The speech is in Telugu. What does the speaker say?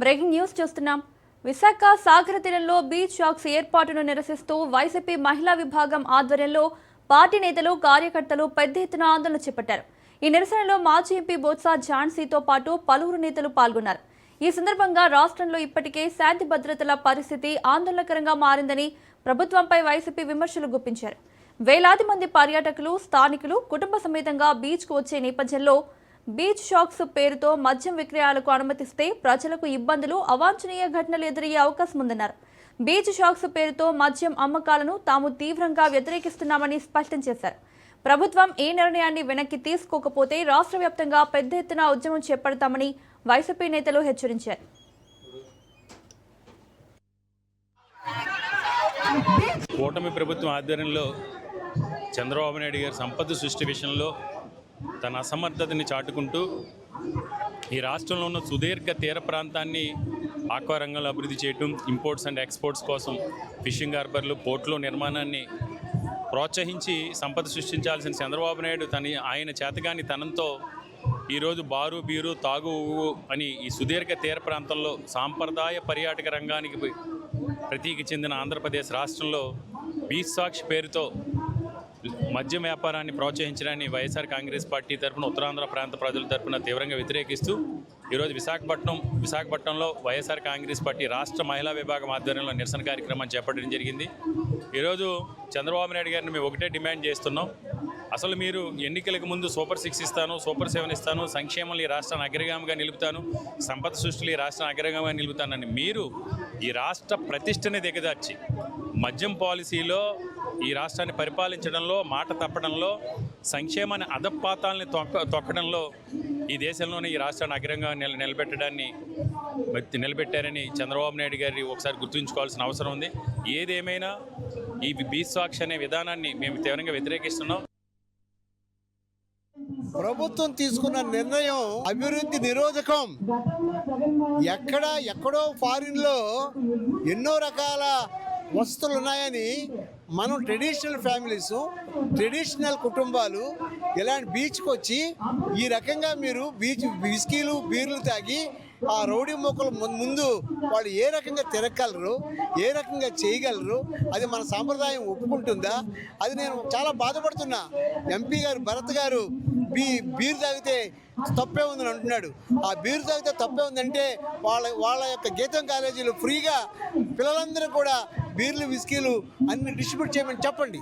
బ్రేకింగ్ న్యూస్ చూస్తున్నాం. విశాఖ సాగర తీరంలో బీచ్ షాక్స్ ఏర్పాటును నిరసిస్తూ వైసీపీ మహిళా విభాగం ఆధ్వర్యంలో పార్టీ నేతలు కార్యకర్తలు పెద్ద ఎత్తున ఆందోళన చేపట్టారు. ఈ నిరసనలో మాజీ ఎంపీ బొత్స ఝాన్సీతో పాటు పలువురు నేతలు పాల్గొన్నారు. ఈ సందర్భంగా రాష్ట్రంలో ఇప్పటికే శాంతి భద్రతల పరిస్థితి ఆందోళనకరంగా మారిందని ప్రభుత్వంపై వైసీపీ విమర్శలు గుప్పించారు. వేలాది మంది పర్యాటకులు స్థానికులు కుటుంబ సమేతంగా బీచ్కు వచ్చే నేపథ్యంలో బీచ్ షాక్స్ పేరుతో మద్యం విక్రయాలకు అనుమతిస్తే ప్రజలకు ఇబ్బందులు అవాంఛనీయ ఘటనలు ఎదురయ్యే అవకాశం ఉందన్నారు. బీచ్ షాక్స్ పేరుతో మద్యం అమ్మకాలను తాము తీవ్రంగా వ్యతిరేకిస్తున్నామని స్పష్టం చేశారు. ప్రభుత్వం ఈ నిర్ణయాన్ని వెనక్కి తీసుకోకపోతే రాష్ట్ర వ్యాప్తంగా పెద్ద ఎత్తున ఉద్యమం చేపడతామని వైసీపీ నేతలు హెచ్చరించారు. కూటమి ప్రభుత్వం ఆధ్వర్యంలో చంద్రబాబు నాయుడు గారి సంపద సృష్టి విషయంలో తన అసమర్థతని చాటుకుంటూ ఈ రాష్ట్రంలో ఉన్న సుదీర్ఘ తీర ప్రాంతాన్ని ఆక్వా రంగంలో అభివృద్ధి చేయటం, ఇంపోర్ట్స్ అండ్ ఎక్స్పోర్ట్స్ కోసం ఫిషింగ్ హార్బర్లు, పోర్టుల నిర్మాణాన్ని ప్రోత్సహించి సంపద సృష్టించాల్సిన చంద్రబాబు నాయుడు ఆయన చేతగాని తనంతో ఈరోజు బారు బీరు తాగు అని ఈ సుదీర్ఘ తీర ప్రాంతంలో సాంప్రదాయ పర్యాటక రంగానికి ప్రతీక చెందిన ఆంధ్రప్రదేశ్ రాష్ట్రంలో బీచ్ సాక్షి పేరుతో మద్యం వ్యాపారాన్ని ప్రోత్సహించడాన్ని వైఎస్ఆర్ కాంగ్రెస్ పార్టీ తరఫున ఉత్తరాంధ్ర ప్రాంత ప్రజల తరఫున తీవ్రంగా వ్యతిరేకిస్తూ ఈరోజు విశాఖపట్నంలో వైఎస్ఆర్ కాంగ్రెస్ పార్టీ రాష్ట్ర మహిళా విభాగం ఆధ్వర్యంలో నిరసన కార్యక్రమాన్ని చేపట్టడం జరిగింది. ఈరోజు చంద్రబాబు నాయుడు గారిని మేము ఒకటే డిమాండ్ చేస్తున్నాం. అసలు మీరు ఎన్నికలకు ముందు సూపర్ 6 ఇస్తాను, సూపర్ 7 ఇస్తాను, సంక్షేమంలో ఈ రాష్ట్రాన్ని అగ్రగామిగా నిలుపుతాను, సంపద సృష్టిలో ఈ రాష్ట్రాన్ని అగ్రగామిగా నిలుపుతానని మీరు ఈ రాష్ట్ర ప్రతిష్టని దిగదార్చి మద్యం పాలసీలో ఈ రాష్ట్రాన్ని పరిపాలించడంలో, మాట తప్పడంలో, సంక్షేమాన్ని అధపాతాలని తొక్కడంలో ఈ దేశంలోనే ఈ రాష్ట్రాన్ని అగ్రంగా నిలబెట్టారని చంద్రబాబు నాయుడు గారి ఒకసారి గుర్తుంచుకోవాల్సిన అవసరం ఉంది. ఏదేమైనా ఈ బీచ్ సాక్షి అనే విధానాన్ని మేము తీవ్రంగా వ్యతిరేకిస్తున్నాం. ప్రభుత్వం తీసుకున్న నిర్ణయం అభివృద్ధి నిరోధకం. ఎక్కడో ఫారిన్లో ఎన్నో రకాల వస్తువులు ఉన్నాయని మనం ట్రెడిషనల్ ఫ్యామిలీస్, ట్రెడిషనల్ కుటుంబాలు ఇలాంటి బీచ్కి వచ్చి ఈ రకంగా మీరు విస్కీలు బీర్లు తాగి ఆ రౌడీ మొక్కల ముందు వాళ్ళు ఏ రకంగా తిరగలరు, ఏ రకంగా చేయగలరు? అది మన సాంప్రదాయం ఒప్పుకుంటుందా? అది నేను చాలా బాధపడుతున్నా. ఎంపీ గారు భరత్ గారు బీరు తాగితే తప్పే ఉందని అంటున్నాడు. ఆ బీరు తాగితే తప్పే ఉందంటే వాళ్ళ యొక్క గీతం కాలేజీలు ఫ్రీగా పిల్లలందరూ కూడా బీర్లు విస్కీలు అన్ని డిస్ట్రిబ్యూట్ చేయమని చెప్పండి.